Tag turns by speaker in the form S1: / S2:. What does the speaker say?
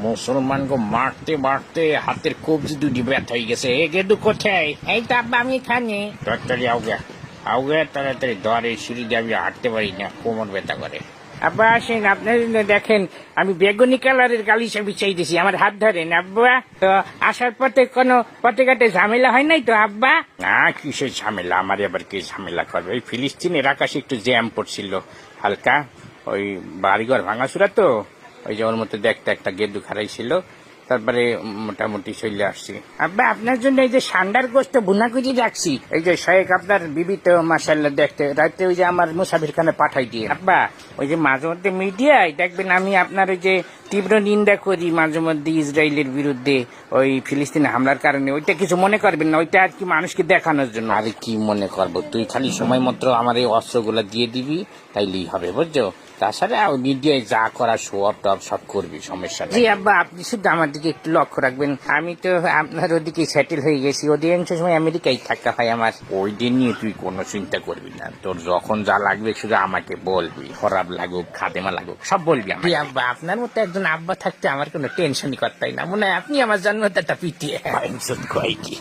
S1: মুসলমান গো মারতে মারতে হাতের কবজি দুটি ব্যথা হয়ে গেছে। এ গেদু কোথায়?
S2: এই তো আব্বা আমি এখানে।
S1: তাড়াতাড়ি আউগে আউগে, তাড়াতাড়ি ধরে সিঁড়ি দিয়ে আমি হাঁটতে পারি না, কোমর ব্যথা করে।
S2: আব্বা আসেন, আপনার জন্য দেখেন আমি বেগুনি কালারের গালিচা বিছাই দিছি, আমার হাত ধরেন আব্বা। তো আসার পথে কোনো পথে ঘাটে ঝামেলা হয় নাই তো আব্বা?
S1: না, কিসের ঝামেলা, আমার এবার কি ঝামেলা করবে? ওই ফিলিস্তিনের আকাশে একটু জ্যাম পড়ছিল হালকা, ওই বাড়িঘর ভাঙাচুরা তো, ওই যে ওর মধ্যে দেখতে একটা গেদু খারাইছিল, তারপরে মোটামুটি চলে আসছি।
S2: আব্বা আপনার জন্য এই যে সান্ডার গোস্ত ভুনা করে রাখছি,
S1: এই যে শাহেক আপনার বিবি তো মাসাল্লাহ দেখতে, রাতে ওই যে আমার মুসাফির খানে পাঠাই দিয়ে।
S2: আব্বা ওই যে মাঝে মধ্যে মিডিয়ায় দেখবেন আমি আপনার ওই যে তীব্র নিন্দা করি মাঝে মধ্যে ইসরায়েলের বিরুদ্ধে ওই ফিলিস্তিনে হামলার কারণে, ওইটা কিছু মনে করবেন না, ওইটা আর কি মানুষকে দেখানোর জন্য।
S1: আরে কি মনে করবো, তুই খালি সময় মতো আমার এই অস্ত্রগুলা দিয়ে দিবি, তাইলেই হবে, বুঝছো? তাছাড়া মিডিয়ায় যা করা শো অফ টপ সব করবি, সমস্যা নেই।
S2: জি আব্বা আপনি শুধু আমার দিকে একটু লক্ষ্য রাখবেন, আমি তো আপনার ওদিকে সেটেল হয়ে গেছি, অধিকাংশ সময় আমেরিকায় থাকা হয় আমার।
S1: ওই দিন নিয়ে তুই কোনো চিন্তা করবি না, তোর যখন যা লাগবে শুধু আমাকে বলবি, খারাপ লাগুক খাদেমা লাগুক সব বলবি
S2: জি
S1: আমাকে।
S2: আব্বা আপনার মতো একজন আব্বা থাকতে আমার কোনো টেনশনই করতাই না, মনে হয় আপনি আমার জন্মদাতা পিটিয়ে।
S1: কয় কি